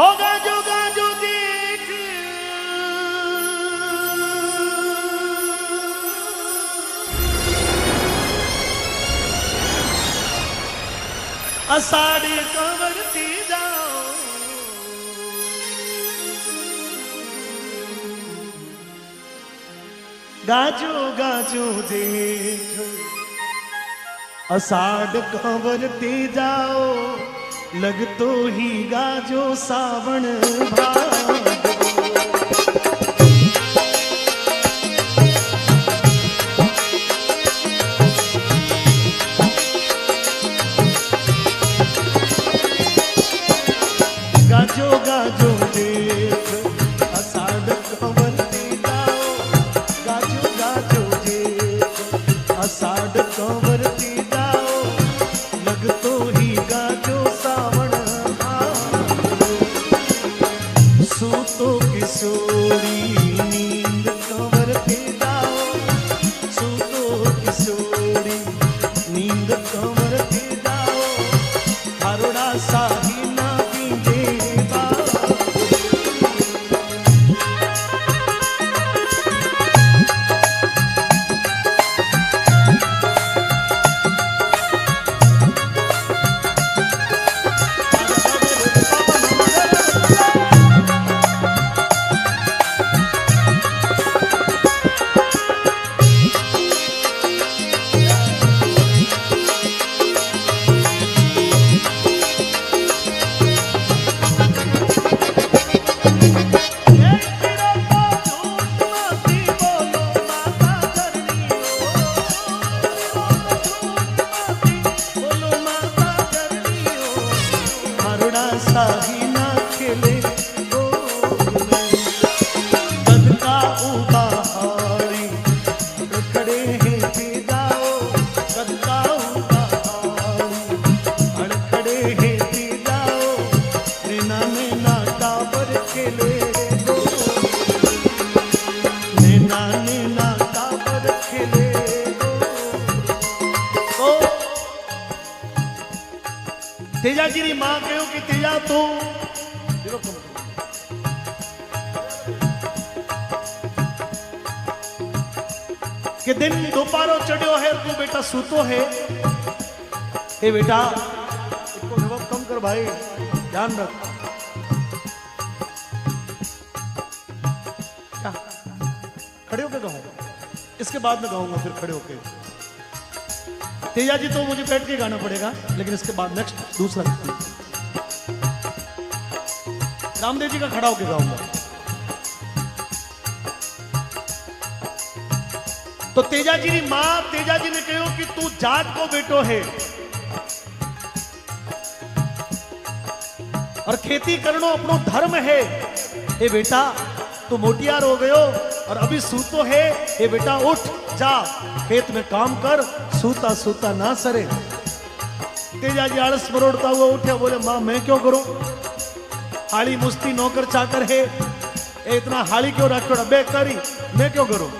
होगा जो देख अषाढ़ कंवरती जाओ गाजो देख अषाढ़ कंवरती जाओ लगतो ही गाजो सावण भादो गाजो देख अषाढ़ कंवरती जाओ गाजो देख अषाढ़ कंवरती जाओ लगतो ही गाजो सावण भादो सूतो किशोरी नींद कंवरती जाओ सूतो किशोरी नींद कंवरती जाओ हरड़ा साही तेजा जी री मां कहो कि तेजा तू कि दिन दोपहरो चढ़ियो है तू बेटा सूतो है हे बेटा इसको जवाब कम कर भाई ध्यान रख क्या खड़े होके गाऊंगा इसके बाद में गाऊंगा फिर खड़े होके तेजा जी तो मुझे बैठ के गाना पड़ेगा लेकिन इसके बाद नेक्स्ट दूसरा रामदेव जी का खड़ा होके गाऊंगा। तो तेजा जी की मां तेजा जी ने कहो कि तू जाट को बेटो है और खेती करनो अपनो धर्म है। ए बेटा तू मोटियार हो गयो और अभी सूतो है। ए बेटा उठ जा खेत में काम कर सूता सूता ना सरे। तेजा जी आलस मरोड़ता हुआ उठे बोले मां मैं क्यों करूं हाली मुस्ती नौकर चाकर है इतना हाली क्यों रखो अबे करी मैं क्यों करूं।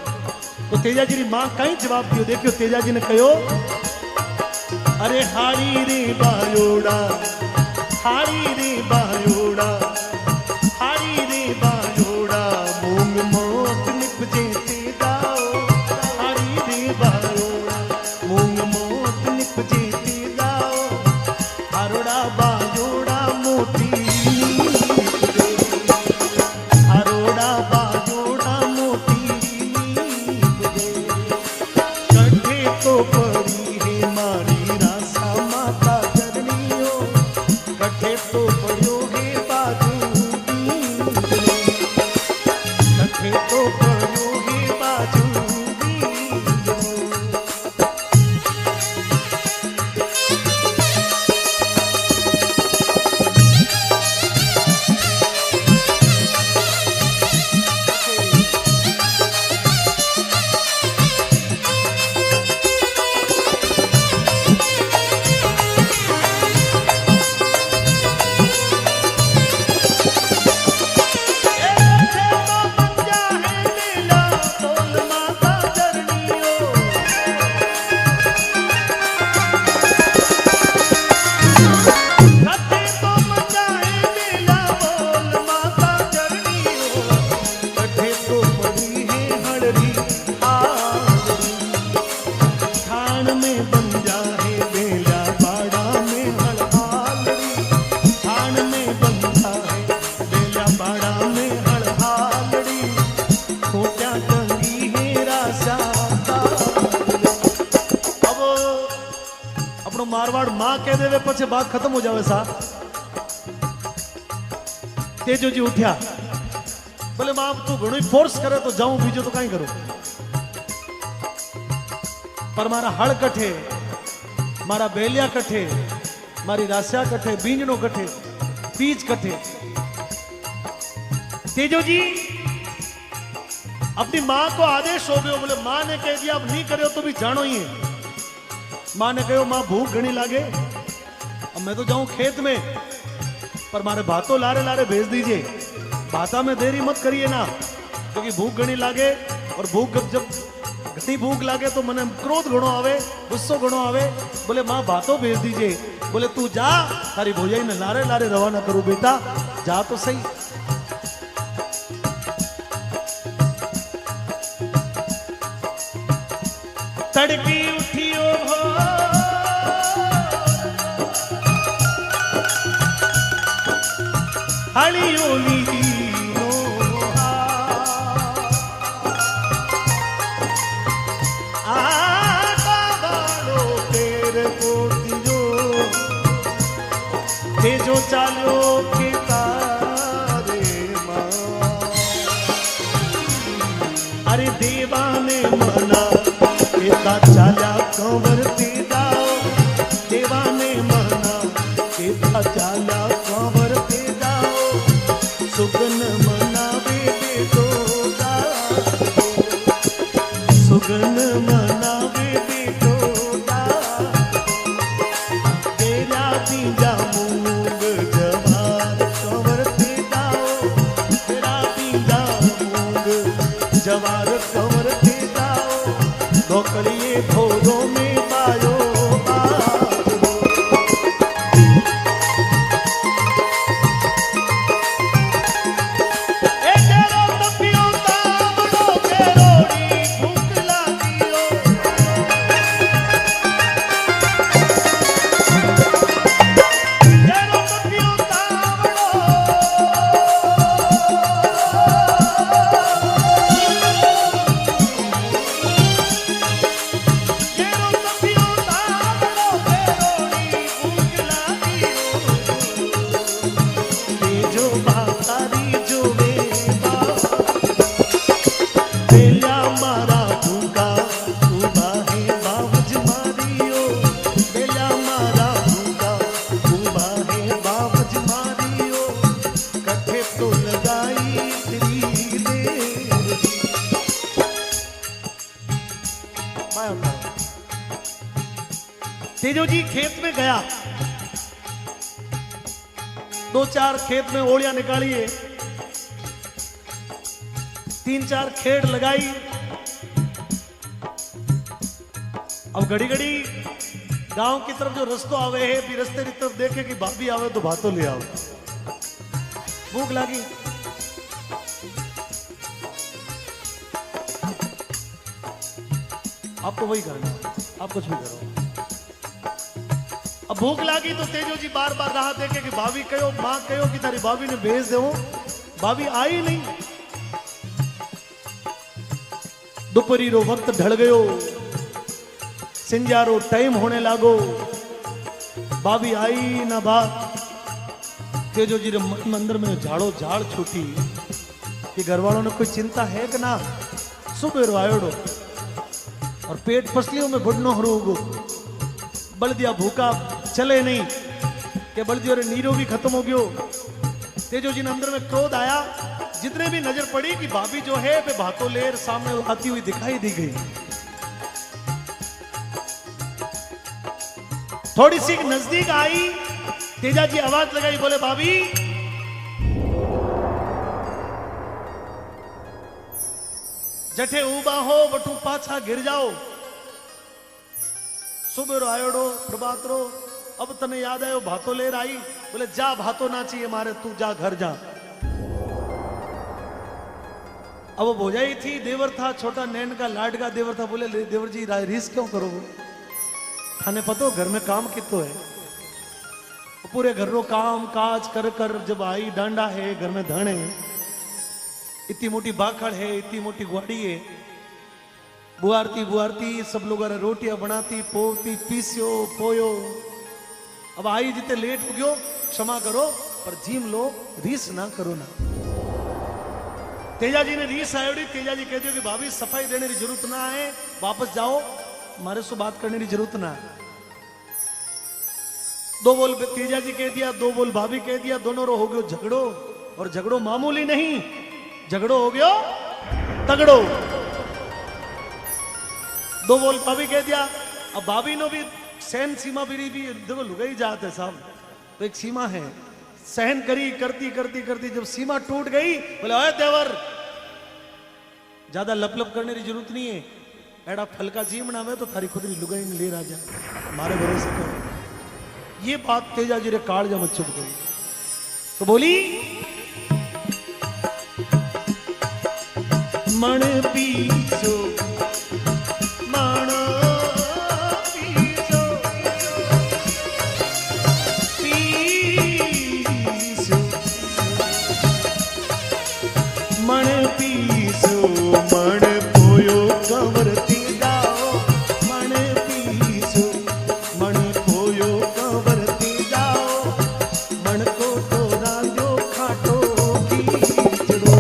तो तेजा जी की मां कहीं जवाब दियो देखियो तेजा जी ने कहो अरे हाड़ी रे बायोड़ा हाड़ी रे बायोड़ा हाड़ी रे बायोड़ा मूंग मोट निपजे ते दाओ हाड़ी रे बायोड़ा मूंग मोट निपजे ते दाओ हारोड़ा बायोड़ा मोटी हारोड़ा बायोड़ा मोटी कठे तो पड़ी है मारी रासा माता करनियो कठे तो पड़ो है बात खत्म हो जावे साहब। तेजो जी उठ्या, बोले मां तू घणो फोर्स करे तो जाऊं, बीजो तो कहीं करो, पर मारा हड़ कठे, मारा बेलिया कठे, मारी रास्या कठे, बींजनो कठे, बीज कठे। तेजो जी अपनी मां को आदेश हो गयो, बोले मां ने कह दिया अब नहीं करे तो भी जानो ही है। मां ने कहो मां भूख घनी लागे, अब मैं तो जाऊं खेत में, पर मारे भातो लारे लारे भेज दीजिए, भाता में देरी मत करिए ना, क्योंकि भूख घनी लागे, और भूख जब घनी भूख लागे तो मने क्रोध घणो आवे, गुस्सो घणो आवे। बोले मां भातो भेज दीजिए। बोले तू जा, तारी भौजाई ने लारे लारे रवाना करूं बेटा, जा तो सही। तड़की उठियो हो हलियोली तेजो चालो के तारे मां, अरे देवा ने मना केता चाल्या कंवर ते जाओ, देवा ने मना केता चाल्या कंवर ते जाओ, सुगन मनावे बेटो गा, सुगन मनावे बेटो गा, तेरा तीजा मूंग जवार कंवर ते जाओ, तेरा तीजा मूंग जवार कंवर ते जाओ, नौकरिए भोरों में पायो बाजरो। ए तेरो तपियो तावड़ो के रोड़ी भूख लागियो, तेरो तपियो तावड़ो तेजो जी खेत में गया, दो चार खेत में ओलियां निकालिए, तीन चार खेड़ लगाई। अब घड़ी घड़ी गांव की तरफ जो रस्तो आवे है, भी रस्ते की तरफ देखे कि भाभी आवे तो भातो ले आओ, भूख लगी। आपको वही करना, आप कुछ भी करो। अब भूख लगी तो तेजो जी बार बार राह देखे कि भाभी कहो, मां कहो कि तारी भाभी ने भेज दो, भाभी आई नहीं। दोपहरी रो वक्त ढल गयो, सिंजारो टाइम होने लागो, भाभी आई ना बात। तेजो जी रे मन अंदर में झाड़ो झाड़ छूटी कि घर वालों ने कोई चिंता है कि ना। सुबह आयोड़ो और पेट पसलियों में बुढ़नो हरूगो, बल्दिया भूखा चले नहीं कि बल्दियों रे नीरो भी खत्म हो गयो। तेजो जी ने अंदर में क्रोध आया, जितने भी नजर पड़ी कि भाभी जो है वे भातों लेर सामने आती हुई दिखाई दी गई। थोड़ी सी नजदीक आई, तेजा जी आवाज लगाई, बोले भाभी जठे उबा हो वठू पाछा गिर जाओ। सुबह आयोड़ो प्रभात रो, अब तने याद आयो भातो लेर आई, बोले जा भातो ना चाहिए मारे, तू जा घर जा। अब वो भोजाई थी, देवर था, छोटा नैन का लाड का देवर था। बोले देवर जी रीस क्यों करो, थाने पतो घर में काम कितो है। पूरे घर रो काम काज कर कर जब आई, डांडा है घर में, धन है, इतनी मोटी बाखड़ है, इतनी मोटी ग्वाड़ी है, बुआरती बुआरती सब लोग रोटियां बनाती, पोती, पीसियो पोयो, अब आई जिते लेट हो गयो क्षमा करो, पर जीम लो, रीस ना करो ना। तेजा जी ने रीस आयोड़ी, तेजा जी कहते हो कि भाभी सफाई देने की जरूरत ना है, वापस जाओ, मारे से बात करने की जरूरत ना है। दो बोल तेजा जी कह दिया, दो बोल भाभी कह दिया, दोनों रो हो गयो झगड़ो, और झगड़ो मामूली नहीं, झगड़ो हो गयो तगड़ो। दो बोल भाभी कह दिया, अब भाभी नो भी सहन सीमा भी देखो लुगाई जाते है साहब, तो एक सीमा है, सहन करी करती करती करती जब सीमा टूट गई, बोले अरे देवर ज्यादा लप लप करने की जरूरत नहीं है, एड़ा फलका जी बनावे तो थारी खुद लुगाई ले राजा मारे भरोसे कर। ये बात तेजा जी रे काल जब चुप गई तो बोली मन पीछो मन पीछो पीछो मन पीछो मन पोयो कंवरती जाओ, मन पीछो मन पोयो कंवरती जाओ, मन को तो रांधो खाटो खींचड़ो।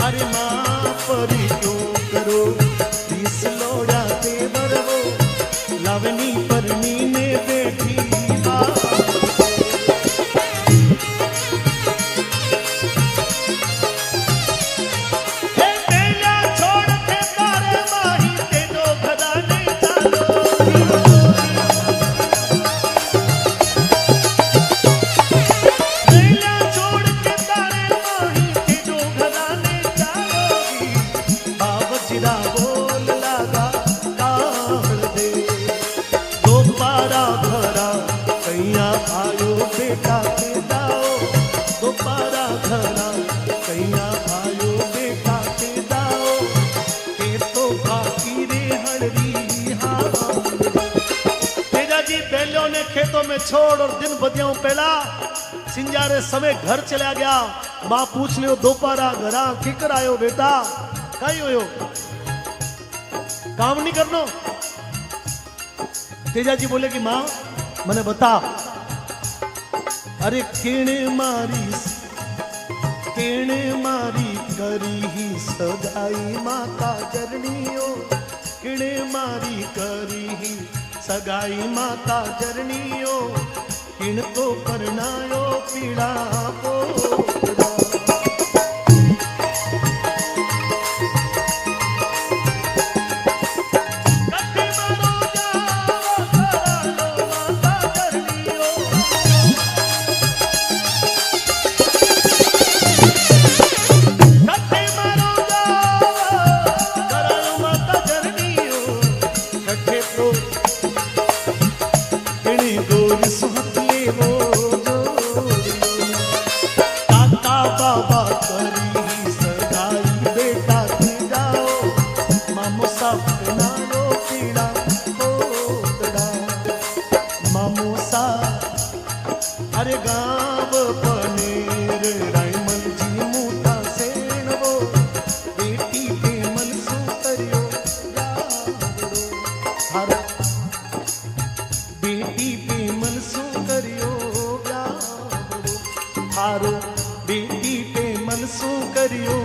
अरे मां परी क्यों करो इस लोड़ा देवर वो, लवनी परनी ने बैठी खेतों में छोड़ और दिन बदियाओं पहला सिंजारे समय घर चला गया। मां पूछ लियो दोपहरा घरा किकर आयो बेटा, कहीं हो काम नहीं करनो। तेजा जी बोले कि मां मने बता, अरे केणे मारी करी ही सगाई माता जरनियो, केणे मारी करी ही सगाई माता जरनियो, किण तो करनायो पीड़ा पोड़ा। अरे गाँव पनेर रायमल जी मूता सेण वो, बेटी के मन सुतरियो हर बेटी पे मन सुतरियो हारो, बेटी पे मन सुतरियो